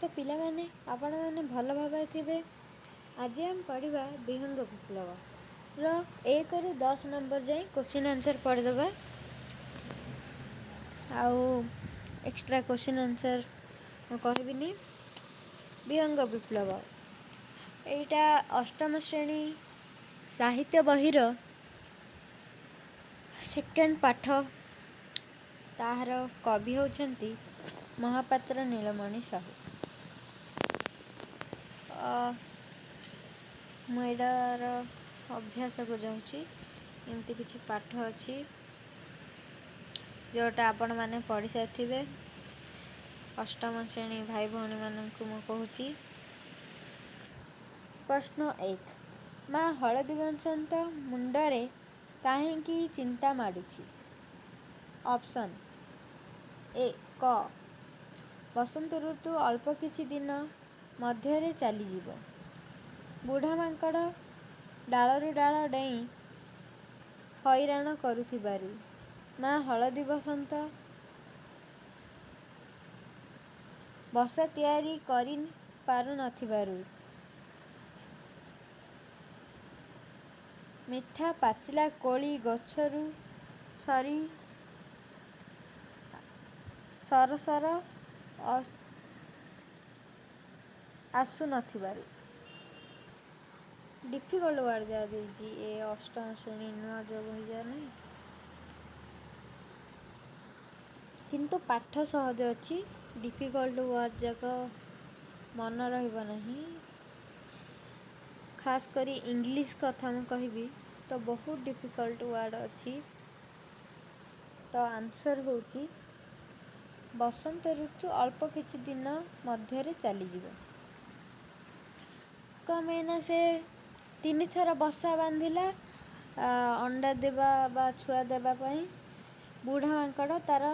तो पिला माने आपण माने भल भाव थे। आज हम पढ़ा विहंग विप्लव रो 1 ରୁ 10 नंबर जाए क्वेश्चन आंसर पढ़ीदे। आउ एक्स्ट्रा क्वेश्चन आंसर कहबिनी। विहंग विप्लव एटा अष्टम श्रेणी साहित्य बहिर सेकेंड पाठ। ताहार कवि होउछंती महापात्र नीलमणि साहू। मुझार अभ्यास को जाऊँगी। एमती किसी पाठ अच्छी जोटा आपण मैंने पढ़ी सारे अष्टम श्रेणी भाई भौणी मानक मु कहूँ। प्रश्न 1 माँ हलदी बसंत मुंडरे काहेकि चिंता माड़ुछि। ऑप्शन ए क बसंत ऋतु अल्प किछि दिन मध्यरे चलीजिवो। बुढ़ा मांकड़ डालरू डाल डेई हैरान करुथिबारु माँ हलदी बसंत बसा तैयारी करि पारु नथिबारु मिठा पाचिला कोली गछरू सरी सरसर आसु नथिबारु। डिफिकल्ट वर्ड जा देजी ए अष्टम श्रेणी नुआ जो बही जा नहीं किंतु पाठ सहज अच्छी। डिफिकल्ट वर्ड जाक मन रहिबा नहीं। खास करी इंग्लिश कथा मैं कहबी तो बहुत डिफिकल्ट वर्ड अच्छी। तो आंसर होची बसंत ऋतु अल्प किछि दिन मध्यरे चलीजिवो। कमेना से 3 थर बसा बांधिला अंडा देवा बा छुआ देवा पाई बुढ़ा मांकड़ तार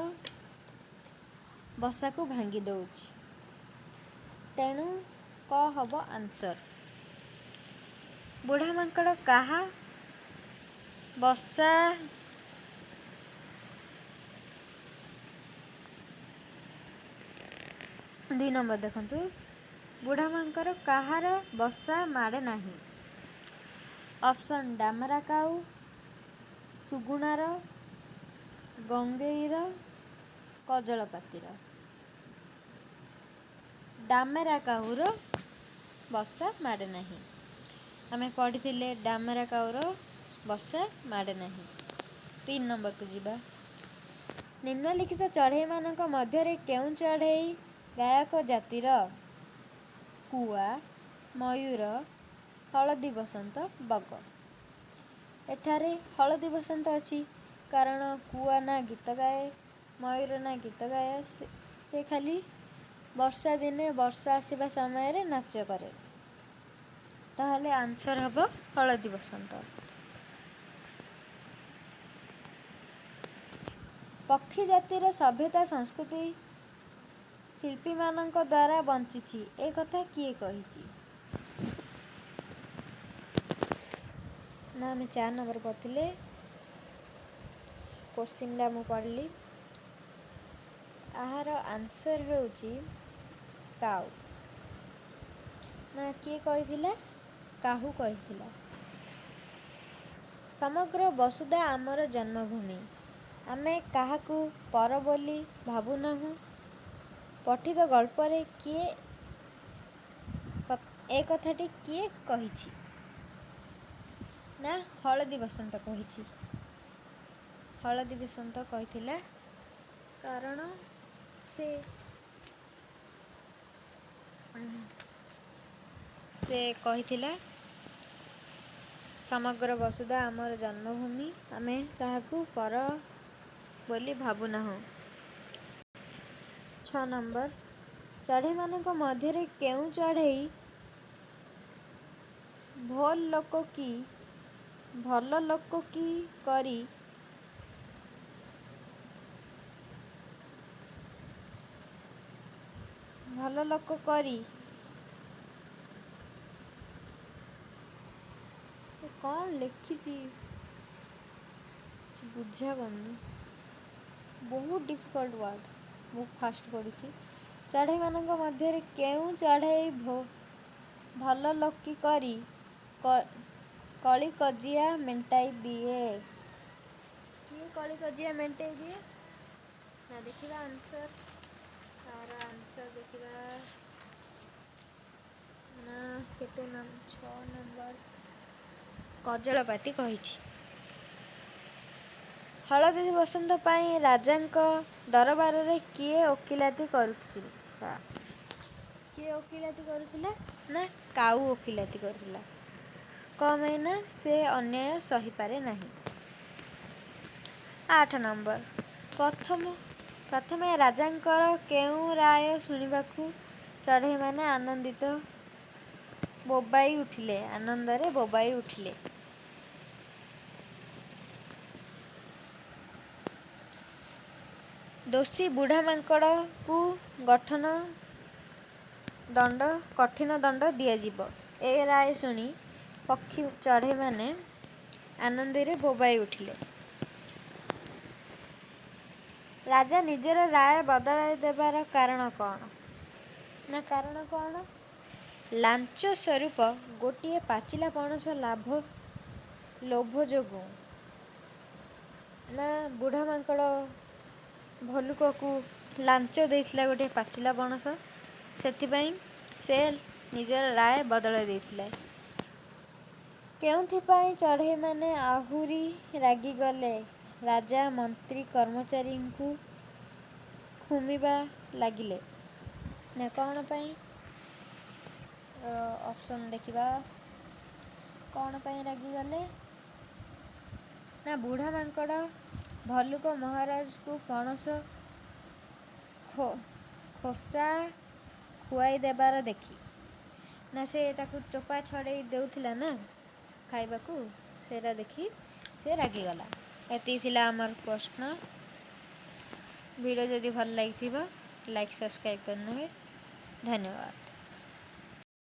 बसा को भांगी दउछि। तेणु क हब आंसर। बुढ़ा मांकड़ कहा बसा 2 नंबर देखंतु बुढ़ा मांकर कहार बसा माड़े नाही। ऑप्शन डामरा काऊ सुगुणार गंगेईर कजलपातिर। डामेरा काऊर बसा माड़े नाही। आमे पढ़ी डामेरा काऊर बसा माड़े नाही। 3 नंबर को जीवा। निम्नलिखित चढ़ई मानक मध्यरे केउं चढ़ई गायक जातिर कुआ मयूर हलदी बसंत बग। एठारे हलदी बसंत अच्छी कारण कुआ ना गीत गाए मयूर ना गीत गाए से खाली वर्षा दिने वर्षा आसवा समय नाच करे। ताहले आंसर हब हलदी बसंत। पक्षी जातिर सभ्यता संस्कृति शिल्पी मानक द्वारा बंचिछि ए कथा किए कहिछि। ना आम 4 नंबर करथिले क्वेश्चन ला मु पढ़ली। आहार आंसर होउछि काऊ। ना किए कहिथिला काहू कहिथिला। समग्र वसुधा आमर जन्मभूमि आमे काहाकू पर बोली भाबु नाहु। पठित गल्प रे किए ए कथाटी किए कहिछि। ना हलदी बसंत कहिछि। हलदी बसंत कहिथिला कारण से कहिथिला समग्र वसुधा आमर जन्मभूमि आमे काहाकू पर बोली भाबु नाहु। 6 नंबर चढ़ई मानक मध्यरे केउं चढ़ई भल लोक की करी भल लोक करी कौन लिखी बुझा पानी बहुत डिफिकल्ट वर्ड मु फास्ट पढ़ी। ଚଢ଼େଇମାନଙ୍କ ମଧ୍ୟରେ କେଉଁ ଚଢ଼େଇ ଭଲ ଲୋକି କରି କଳି କଜିଆ ମେଣ୍ଟାଇ ଦିଏ? କିଏ କଳି କଜିଆ ମେଣ୍ଟାଇ ଦିଏ? ନା ଦେଖିବା ଆନ୍ସର୍। ତାର ଆନ୍ସର୍ ଦେଖିବା। ନା କେତେ 6 ନମ୍ବର କଜଳପାତି କହିଛି। ହଳଦୀ ବସନ୍ତ ପାଇଁ ରାଜାଙ୍କ ଦରବାରରେ କିଏ ଓକିଲାତି କରୁଥିଲା? କିଏ ଓକିଲାତି କରୁଥିଲା? ନା କାଉ ଓକିଲାତି କରୁଥିଲା। କ'ଣ ପାଇଁ? ନା ସେ ଅନ୍ୟାୟ ସହିପାରେ ନାହିଁ। 8 ନମ୍ବର ପ୍ରଥମେ ରାଜାଙ୍କର କେଉଁ ରାୟ ଶୁଣିବାକୁ ଚଢ଼େଇମାନେ ଆନନ୍ଦରେ ବୋବାଇ ଉଠିଲେ? ଦୋଷୀ ବୁଢ଼ା ମାଙ୍କଡ଼କୁ କଠିନ ଦଣ୍ଡ ଦିଆଯିବ। ଏ ରାୟ ଶୁଣି ପକ୍ଷୀ ଚଢ଼େଇମାନେ ଆନନ୍ଦରେ ବୋବାଇ ଉଠିଲେ। ରାଜା ନିଜର ରାୟ ବଦଳାଇ ଦେବାର କାରଣ କ'ଣ? ନା କାରଣ କ'ଣ? ଲାଞ୍ଚ ସ୍ୱରୂପ ଗୋଟିଏ ପାଚିଲା ପଣସ ଲୋଭ ଯୋଗୁଁ। ନା ବୁଢ଼ା ମାଙ୍କଡ଼ ଭଲୁକକୁ ଲାଞ୍ଚ ଦେଇଥିଲା ଗୋଟିଏ ପାଚିଲା ପଣସ, ସେଥିପାଇଁ ସେ ନିଜର ରାୟ ବଦଳାଇ ଦେଇଥିଲେ। କେଉଁଥିପାଇଁ ଚଢ଼େଇମାନେ ଆହୁରି ରାଗିଗଲେ? ରାଜା ମନ୍ତ୍ରୀ କର୍ମଚାରୀଙ୍କୁ ଖୁମିବା ଲାଗିଲେ। ନା କ'ଣ ପାଇଁ? ଅପସନ୍ ଦେଖିବା। କ'ଣ ପାଇଁ ରାଗିଗଲେ? ନା ବୁଢ଼ା ମାଙ୍କଡ଼ ଭଲ୍ଲୁକ ମହାରାଜକୁ ପଣସ ଖୋସା ଖୁଆଇ ଦେବାର ଦେଖି। ନା ସେ ତାକୁ ଚୋପା ଛଡ଼େଇ ଦେଉଥିଲା ନା ଖାଇବାକୁ, ସେଇଟା ଦେଖି ସେ ରାଗିଗଲା। ଏତିକି ଥିଲା ଆମର ପ୍ରଶ୍ନ। ଭିଡ଼ିଓ ଯଦି ଭଲ ଲାଗିଥିବ ଲାଇକ୍ ସବସ୍କ୍ରାଇବ୍ କରିନେବେ। ଧନ୍ୟବାଦ।